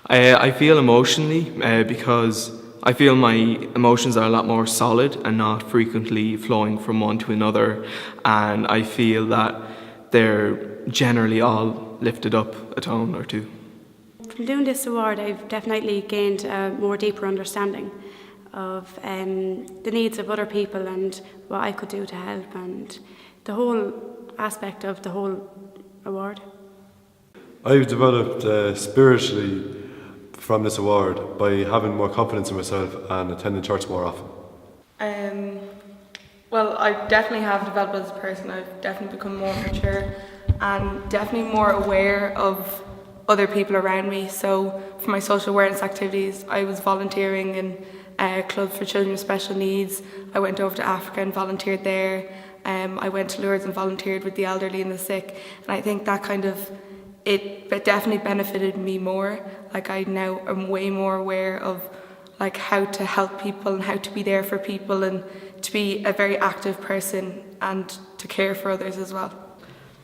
I feel emotionally because I feel my emotions are a lot more solid and not frequently flowing from one to another, and I feel that they're generally all lifted up a tone or two. From doing this award, I've definitely gained a more deeper understanding of the needs of other people and what I could do to help, and the whole aspect of the whole award. I've developed spiritually from this award by having more confidence in myself and attending church more often. Well, I definitely have developed as a person. I've definitely become more mature and definitely more aware of other people around me. So for my social awareness activities, I was volunteering in clubs for children with special needs. I went over to Africa and volunteered there. I went to Lourdes and volunteered with the elderly and the sick. And I think that it definitely benefited me more. Like I now am way more aware of like how to help people and how to be there for people and to be a very active person and to care for others as well.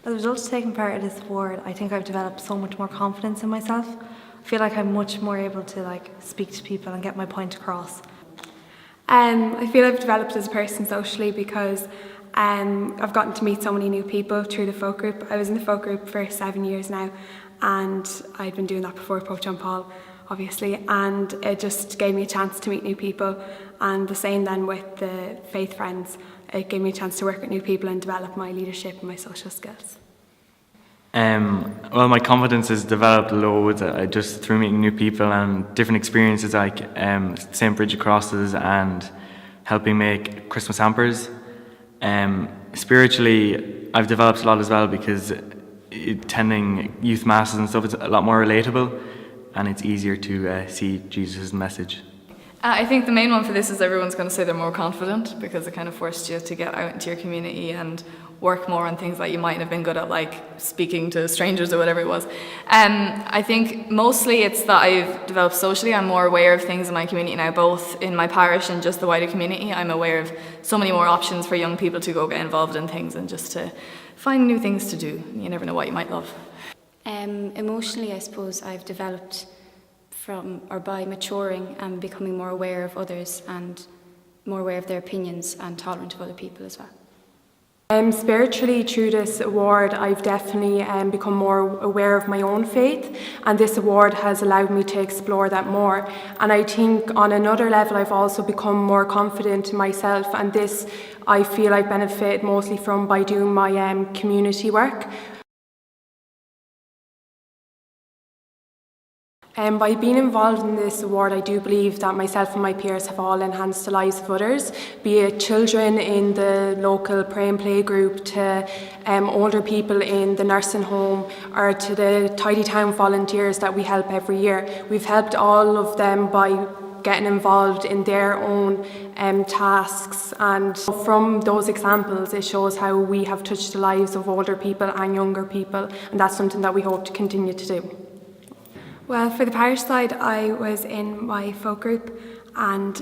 As a result of taking part in this award, I think I've developed so much more confidence in myself. I feel like I'm much more able to speak to people and get my point across. I feel I've developed as a person socially because I've gotten to meet so many new people through the folk group. I was in the folk group for 7 years now, and I'd been doing that before Pope John Paul, obviously, and it just gave me a chance to meet new people. And the same then with the Faith Friends, it gave me a chance to work with new people and develop my leadership and my social skills. Well, my confidence has developed loads just through meeting new people and different experiences like St. Bridget crosses and helping make Christmas hampers. Spiritually, I've developed a lot as well because attending youth masses and stuff is a lot more relatable and it's easier to see Jesus' message. I think the main one for this is everyone's going to say they're more confident because it kind of forced you to get out into your community and work more on things that you mightn't have been good at, like speaking to strangers or whatever it was. I think mostly it's that I've developed socially. I'm more aware of things in my community now, both in my parish and just the wider community. I'm aware of so many more options for young people to go get involved in things and just to find new things to do. You never know what you might love. Emotionally, I suppose I've developed by maturing and becoming more aware of others and more aware of their opinions and tolerant of other people as well. Spiritually, through this award, I've definitely become more aware of my own faith, and this award has allowed me to explore that more. And I think on another level, I've also become more confident in myself, and this I feel I benefit mostly from by doing my community work. By being involved in this award, I do believe that myself and my peers have all enhanced the lives of others, be it children in the local pray and play group to older people in the nursing home or to the Tidy Town volunteers that we help every year. We've helped all of them by getting involved in their own tasks, and from those examples it shows how we have touched the lives of older people and younger people, and that's something that we hope to continue to do. Well, for the parish side, I was in my folk group, and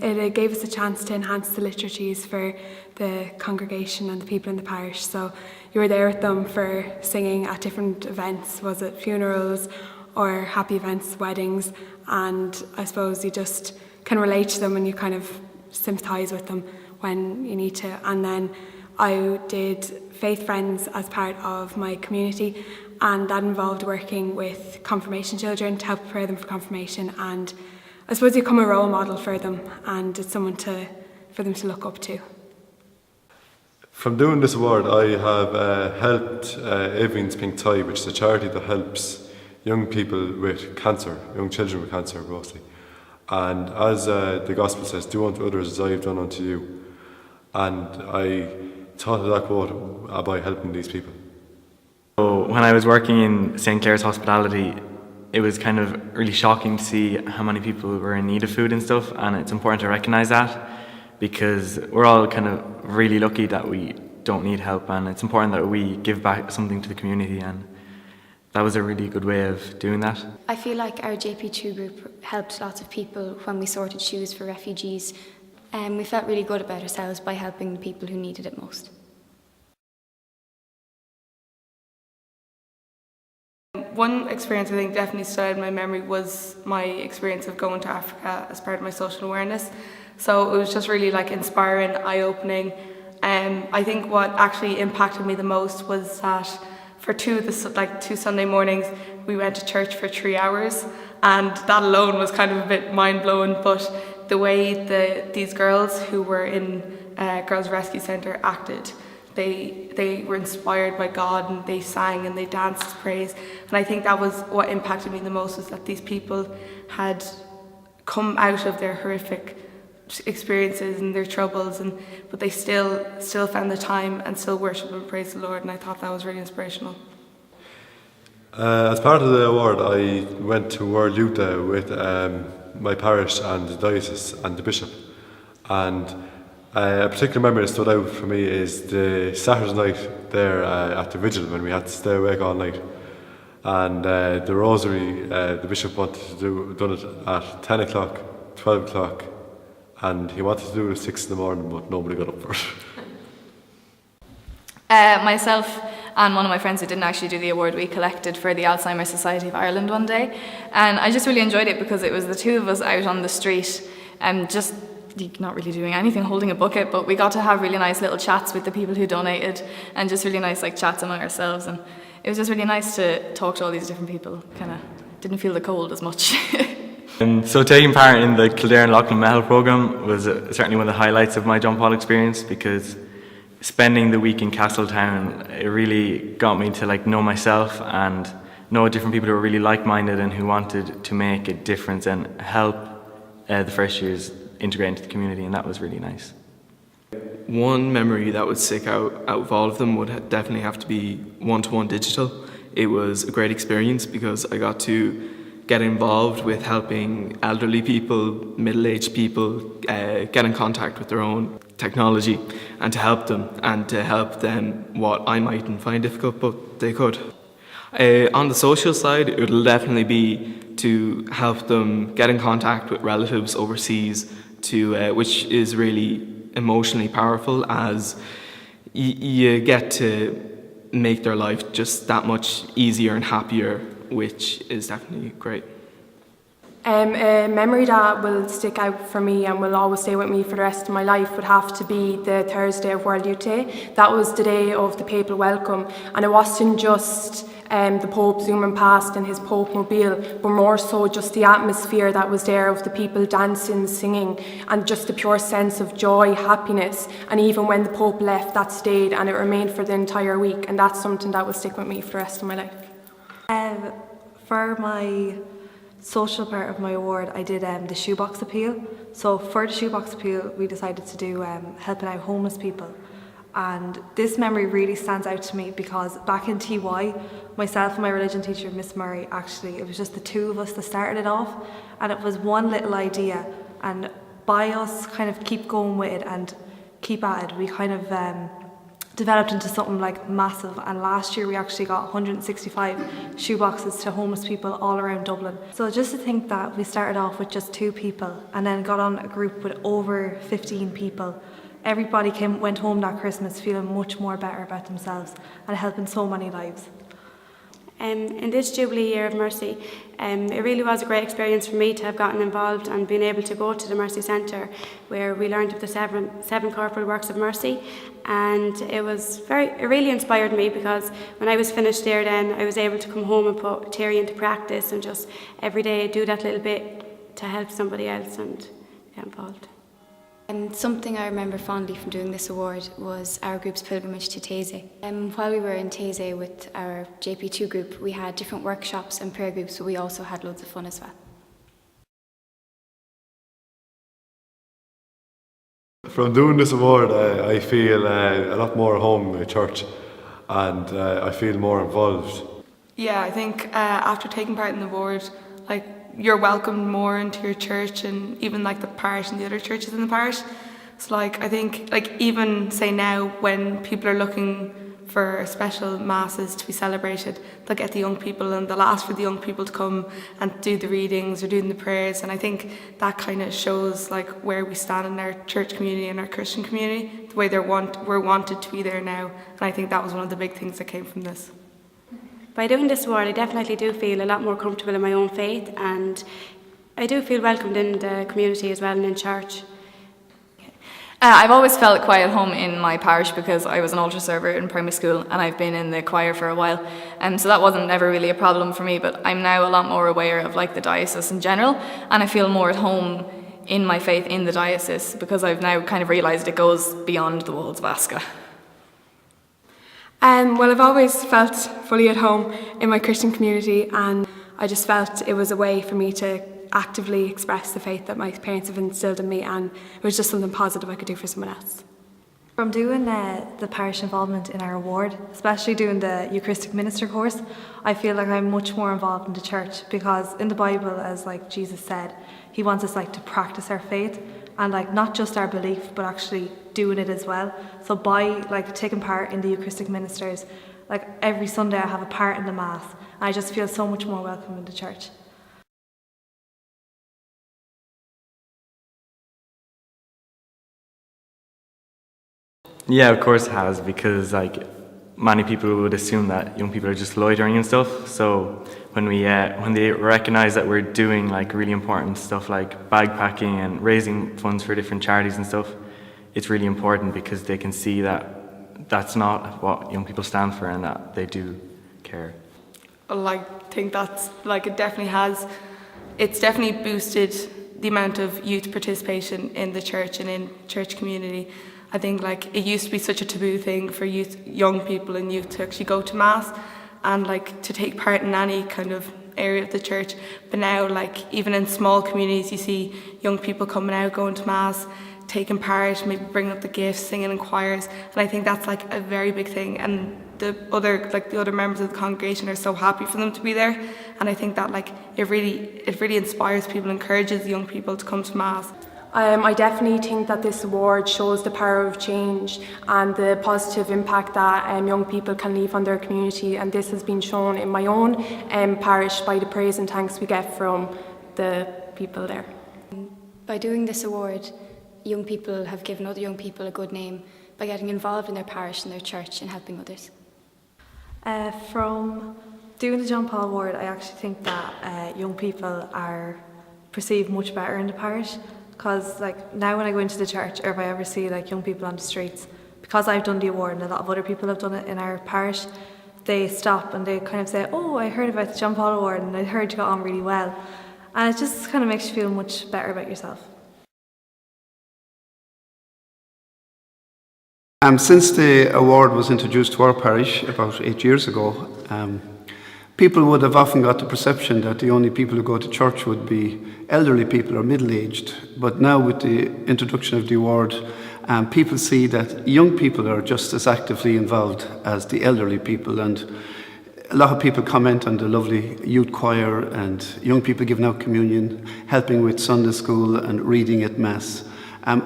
it gave us a chance to enhance the liturgies for the congregation and the people in the parish. So you were there with them for singing at different events, was it funerals or happy events, weddings, and I suppose you just can relate to them and you kind of sympathise with them when you need to. And then I did Faith Friends as part of my community, and that involved working with confirmation children to help prepare them for confirmation, and I suppose you become a role model for them and it's someone for them to look up to. From doing this award, I have helped Even's Pink Tie, which is a charity that helps young people with cancer, young children with cancer mostly. And as the Gospel says, do unto others as I have done unto you. And I thought of that quote by helping these people. So when I was working in St. Clair's Hospitality, it was kind of really shocking to see how many people were in need of food and stuff, and it's important to recognise that because we're all kind of really lucky that we don't need help, and it's important that we give back something to the community, and that was a really good way of doing that. I feel like our JP2 group helped lots of people when we sorted shoes for refugees, and we felt really good about ourselves by helping the people who needed it most. one experience I think definitely stood out in my memory was my experience of going to Africa as part of my social awareness. So it was just really like inspiring, eye-opening. I think what actually impacted me the most was that for two Sunday mornings we went to church for 3 hours, and that alone was kind of a bit mind-blowing. But the way these girls who were in Girls Rescue Centre acted, they were inspired by God, and they sang and they danced praise. And I think that was what impacted me the most, was that these people had come out of their horrific experiences and their troubles, but they still found the time and still worship and praise the Lord, and I thought that was really inspirational. As part of the award, I went to World Youth Day with my parish and the diocese and the bishop, and a particular memory that stood out for me is the Saturday night there at the vigil, when we had to stay awake all night, and the rosary, the bishop wanted to done it at 10 o'clock, 12 o'clock, and he wanted to do it at 6 in the morning, but nobody got up for it. Myself and one of my friends who didn't actually do the award, we collected for the Alzheimer's Society of Ireland one day, and I just really enjoyed it because it was the two of us out on the street and just not really doing anything, holding a bucket, but we got to have really nice little chats with the people who donated, and just really nice like chats among ourselves, and it was just really nice to talk to all these different people. Kind of didn't feel the cold as much. So taking part in the Kildare and Loughlin Mental Programme was certainly one of the highlights of my John Paul experience, because spending the week in Castletown, it really got me to like know myself and know different people who were really like-minded and who wanted to make a difference and help the first years integrate into the community, and that was really nice. One memory that would stick out of all of them would definitely have to be one-to-one digital. It was a great experience because I got to get involved with helping elderly people, middle-aged people get in contact with their own technology, and to help them what I mightn't find difficult, but they could. On the social side, it'll definitely be to help them get in contact with relatives overseas, which is really emotionally powerful, as you get to make their life just that much easier and happier, which is definitely great. A memory that will stick out for me and will always stay with me for the rest of my life would have to be the Thursday of World Youth Day. That was the day of the papal welcome, and it wasn't just the Pope zooming past in his Pope mobile, but more so just the atmosphere that was there of the people dancing, singing, and just the pure sense of joy, happiness. And even when the Pope left, that stayed, and it remained for the entire week, and that's something that will stick with me for the rest of my life. For my social part of my award, I did the shoebox appeal. So for the shoebox appeal, we decided to do helping out homeless people. And this memory really stands out to me because back in TY, myself and my religion teacher, Miss Murray, actually, it was just the two of us that started it off. And it was one little idea. And by us kind of keep going with it and keep at it, we kind of developed into something like massive, and last year we actually got 165 shoeboxes to homeless people all around Dublin. So just to think that we started off with just 2 people and then got on a group with over 15 people. Everybody went home that Christmas feeling much more better about themselves and helping so many lives. In this Jubilee Year of Mercy, it really was a great experience for me to have gotten involved and been able to go to the Mercy Centre, where we learned of the seven corporal works of mercy, and it really inspired me, because when I was finished there then I was able to come home and put theory into practice and just every day do that little bit to help somebody else and get involved. And something I remember fondly from doing this award was our group's pilgrimage to Taizé. While we were in Taizé with our JP2 group, we had different workshops and prayer groups, but we also had loads of fun as well. From doing this award, I feel a lot more at home in the church, and I feel more involved. Yeah, I think after taking part in the award, you're welcomed more into your church, and even the parish and the other churches in the parish. So I think even say now when people are looking for special masses to be celebrated, they'll get the young people and they'll ask for the young people to come and do the readings or doing the prayers, and I think that kind of shows where we stand in our church community and our Christian community, the way we're wanted to be there now, and I think that was one of the big things that came from this. By doing this award, I definitely do feel a lot more comfortable in my own faith, and I do feel welcomed in the community as well and in church. I've always felt quite at home in my parish because I was an altar server in primary school and I've been in the choir for a while, so that wasn't ever really a problem for me. But I'm now a lot more aware of like the diocese in general, and I feel more at home in my faith in the diocese because I've now kind of realised it goes beyond the walls of Asca. Well, I've always felt fully at home in my Christian community, and I just felt it was a way for me to actively express the faith that my parents have instilled in me, and it was just something positive I could do for someone else. From doing the parish involvement in our award, especially doing the Eucharistic Minister course, I feel like I'm much more involved in the church, because in the Bible, as like Jesus said, he wants us like to practice our faith and like not just our belief but actually doing it as well. So by like taking part in the Eucharistic Ministers, like every Sunday I have a part in the Mass, and I just feel so much more welcome in the church. Yeah, of course it has, because like many people would assume that young people are just loitering and stuff. So when they recognise that we're doing like really important stuff like bag packing and raising funds for different charities and stuff, it's really important because they can see that that's not what young people stand for and that they do care. Well, I think that's like it's definitely boosted the amount of youth participation in the church and in church community. I think like it used to be such a taboo thing for young people and youth to actually go to Mass and like to take part in any kind of area of the church. But now like even in small communities you see young people coming out, going to Mass, taking part, maybe bringing up the gifts, singing in choirs, and I think that's like a very big thing, and the other members of the congregation are so happy for them to be there, and I think that like it really inspires people, encourages young people to come to Mass. I definitely think that this award shows the power of change and the positive impact that young people can leave on their community, and this has been shown in my own parish by the praise and thanks we get from the people there. By doing this award, young people have given other young people a good name by getting involved in their parish and their church and helping others. From doing the John Paul Award, I actually think that young people are perceived much better in the parish, because like now when I go into the church or if I ever see like young people on the streets, because I've done the award and a lot of other people have done it in our parish, they stop and they kind of say, "Oh, I heard about the John Paul Award and I heard you got on really well," and it just kind of makes you feel much better about yourself. Since the award was introduced to our parish about 8 years ago, people would have often got the perception that the only people who go to church would be elderly people or middle-aged. But now with the introduction of the award, people see that young people are just as actively involved as the elderly people, and a lot of people comment on the lovely youth choir and young people giving out communion, helping with Sunday school and reading at Mass.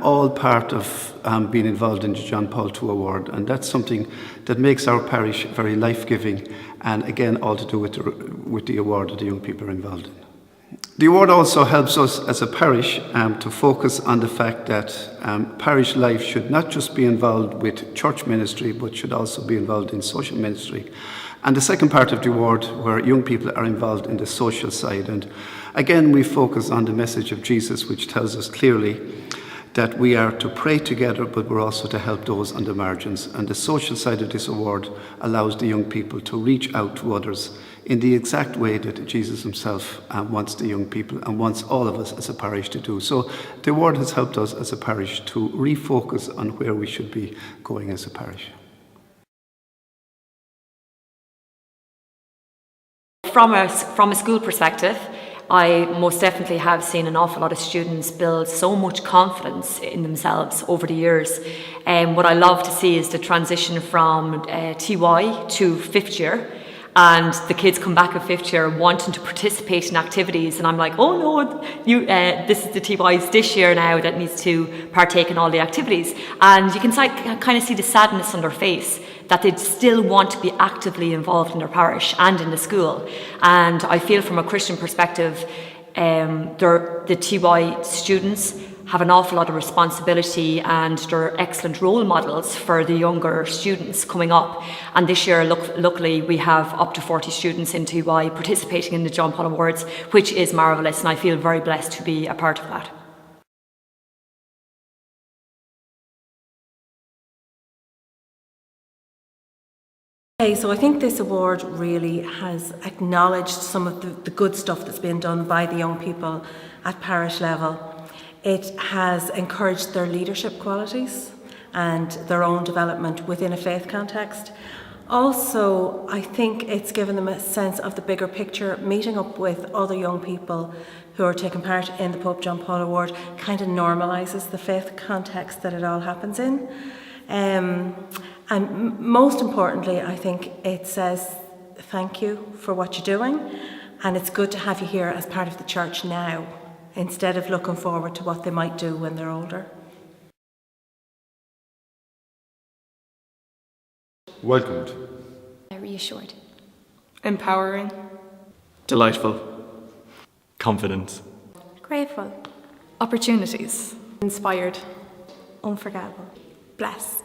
All part of being involved in the John Paul II Award, and that's something that makes our parish very life-giving, and again all to do with the award that the young people are involved in. The award also helps us as a parish to focus on the fact that parish life should not just be involved with church ministry but should also be involved in social ministry. And the second part of the award, where young people are involved in the social side, and again we focus on the message of Jesus, which tells us clearly that we are to pray together, but we're also to help those on the margins. And the social side of this award allows the young people to reach out to others in the exact way that Jesus himself wants the young people and wants all of us as a parish to do. So the award has helped us as a parish to refocus on where we should be going as a parish. From a school perspective, I most definitely have seen an awful lot of students build so much confidence in themselves over the years. What I love to see is the transition from TY to fifth year, and the kids come back at fifth year wanting to participate in activities, and I'm like, oh no, this is the TYs this year now that needs to partake in all the activities, and you can kind of see the sadness on their face that they still want to be actively involved in their parish and in the school. And I feel from a Christian perspective, the TY students have an awful lot of responsibility and they're excellent role models for the younger students coming up. And this year, luckily, we have up to 40 students in TY participating in the John Paul Awards, which is marvellous, and I feel very blessed to be a part of that. Okay, so I think this award really has acknowledged some of the good stuff that's been done by the young people at parish level. It has encouraged their leadership qualities and their own development within a faith context. Also, I think it's given them a sense of the bigger picture. Meeting up with other young people who are taking part in the Pope John Paul Award kind of normalises the faith context that it all happens in. And most importantly, I think it says thank you for what you're doing, and it's good to have you here as part of the church now, instead of looking forward to what they might do when they're older. Welcomed. Reassured. Empowering. Delightful. Confidence. Grateful. Opportunities. Inspired. Unforgettable. Bless.